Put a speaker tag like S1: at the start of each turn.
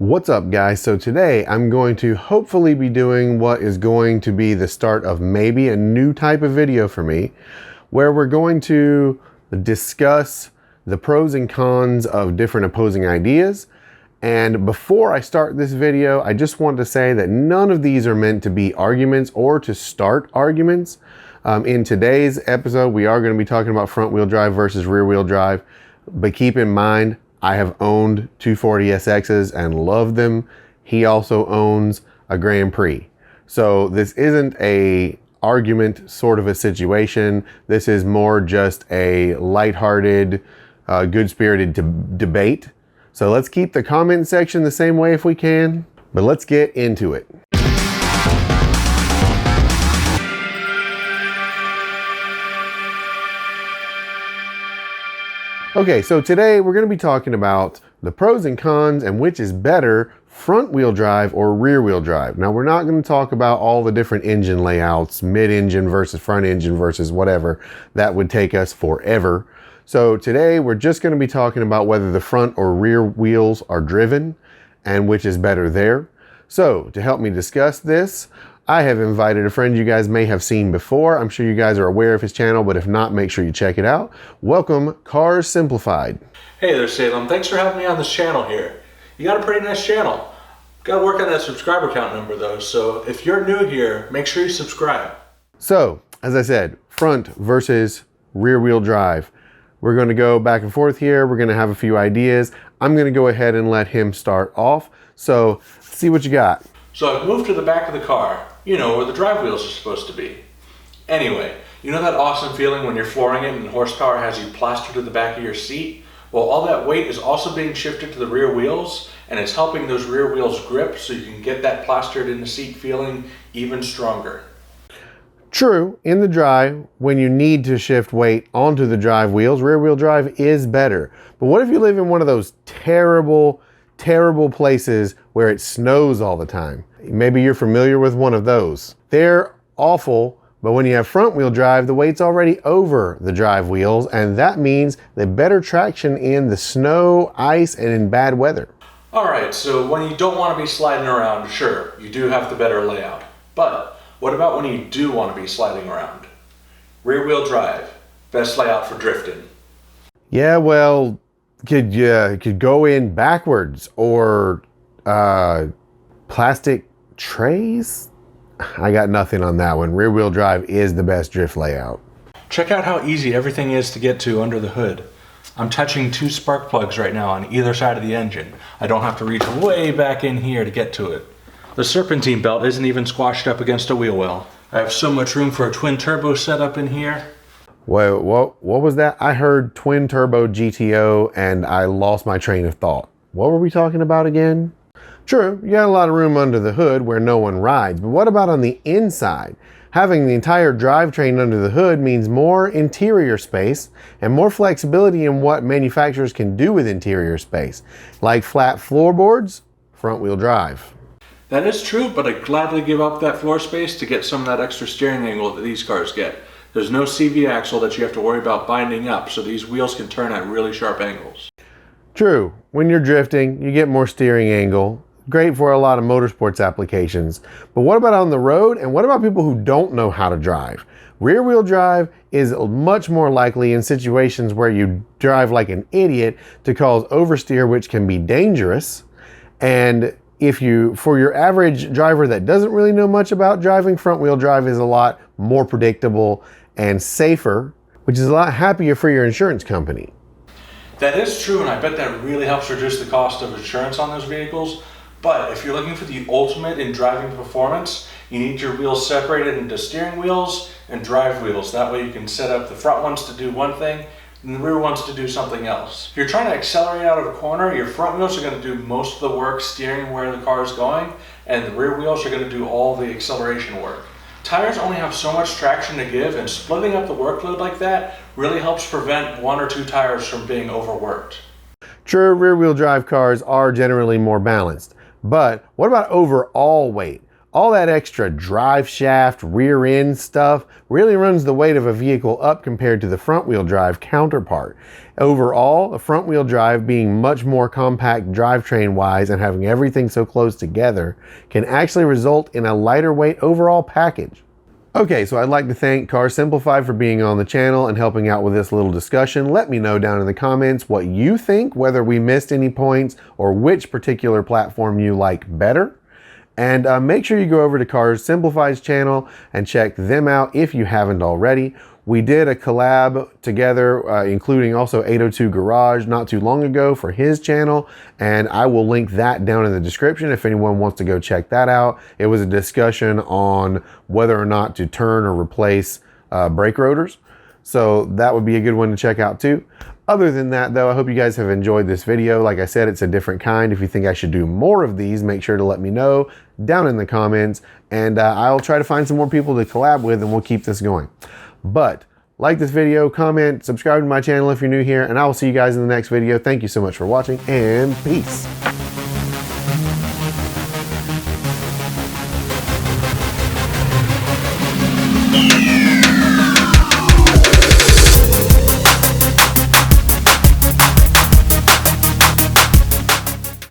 S1: What's up, guys? So today I'm going to hopefully be doing what is going to be the start of maybe a new type of video for me, where we're going to discuss the pros and cons of different opposing ideas. And before I start this video, I just want to say that none of these are meant to be arguments or to start arguments. In today's episode, we are going to be talking about front wheel drive versus rear wheel drive, but keep in mind, I have owned 240SXs and loved them. He also owns a Grand Prix. So this isn't a argument sort of a situation. This is more just a lighthearted, good-spirited debate. So let's keep the comment section the same way if we can, but let's get into it. Okay, so today we're going to be talking about the pros and cons and which is better, front wheel drive or rear wheel drive. Now, we're not going to talk about all the different engine layouts, mid-engine versus front engine versus whatever. That would take us forever. So today we're just going to be talking about whether the front or rear wheels are driven and which is better there. So to help me discuss this, I have invited a friend you guys may have seen before. I'm sure you guys are aware of his channel, but if not, make sure you check it out. Welcome, Cars Simplified.
S2: Hey there, Salem. Thanks for having me on this channel here. You got a pretty nice channel. Got to work on that subscriber count number though, so if you're new here, make sure you subscribe.
S1: So, as I said, front versus rear wheel drive. We're going to go back and forth here. We're going to have a few ideas. I'm going to go ahead and let him start off. So, see what you got.
S2: So I've moved to the back of the car, you know, where the drive wheels are supposed to be. Anyway, you know that awesome feeling when you're flooring it and horsepower has you plastered to the back of your seat? Well, all that weight is also being shifted to the rear wheels, and it's helping those rear wheels grip so you can get that plastered in the seat feeling even stronger.
S1: True, in the drive, when you need to shift weight onto the drive wheels, rear wheel drive is better. But what if you live in one of those terrible places where it snows all the time? Maybe you're familiar with one of those. They're awful, but when you have front wheel drive, the weight's already over the drive wheels, and that means the better traction in the snow, ice, and in bad weather.
S2: Alright, so when you don't want to be sliding around, sure, you do have the better layout. But what about when you do want to be sliding around? Rear wheel drive, best layout for drifting.
S1: Yeah, well, could go in backwards or plastic trays. I got nothing on that one. Rear wheel drive is the best drift layout.
S2: Check out how easy everything is to get to under the hood. I'm touching 2 spark plugs right now on either side of the engine. I don't have to reach way back in here to get to it. The serpentine belt isn't even squashed up against a wheel well. I have so much room for a twin turbo setup in here.
S1: Wait, what was that? I heard twin turbo GTO and I lost my train of thought. What were we talking about again? True, you got a lot of room under the hood where no one rides, but what about on the inside? Having the entire drivetrain under the hood means more interior space and more flexibility in what manufacturers can do with interior space, like flat floorboards, front wheel drive.
S2: That is true, but I'd gladly give up that floor space to get some of that extra steering angle that these cars get. There's no CV axle that you have to worry about binding up, so these wheels can turn at really sharp angles.
S1: True, when you're drifting, you get more steering angle. Great for a lot of motorsports applications. But what about on the road? And what about people who don't know how to drive? Rear wheel drive is much more likely in situations where you drive like an idiot to cause oversteer, which can be dangerous. And for your average driver that doesn't really know much about driving, front wheel drive is a lot more predictable and safer, which is a lot happier for your insurance company.
S2: That is true, and I bet that really helps reduce the cost of insurance on those vehicles. But if you're looking for the ultimate in driving performance, you need your wheels separated into steering wheels and drive wheels. That way you can set up the front ones to do one thing and the rear ones to do something else. If you're trying to accelerate out of a corner, your front wheels are going to do most of the work steering where the car is going, and the rear wheels are going to do all the acceleration work. Tires only have so much traction to give, and splitting up the workload like that really helps prevent 1 or 2 tires from being overworked.
S1: True, rear wheel drive cars are generally more balanced. But what about overall weight? All that extra drive shaft, rear end stuff really runs the weight of a vehicle up compared to the front wheel drive counterpart. Overall, the front wheel drive being much more compact drivetrain wise and having everything so close together can actually result in a lighter weight overall package. Okay, so I'd like to thank Cars Simplified for being on the channel and helping out with this little discussion. Let me know down in the comments what you think, whether we missed any points or which particular platform you like better. And make sure you go over to Cars Simplified's channel and check them out if you haven't already. We did a collab together, including also 802 Garage not too long ago for his channel, and I will link that down in the description if anyone wants to go check that out. It was a discussion on whether or not to turn or replace brake rotors, so that would be a good one to check out too. Other than that though, I hope you guys have enjoyed this video. Like I said, it's a different kind. If you think I should do more of these, make sure to let me know down in the comments, and I'll try to find some more people to collab with and we'll keep this going. But like this video, comment, subscribe to my channel if you're new here, and I will see you guys in the next video. Thank you so much for watching, and peace.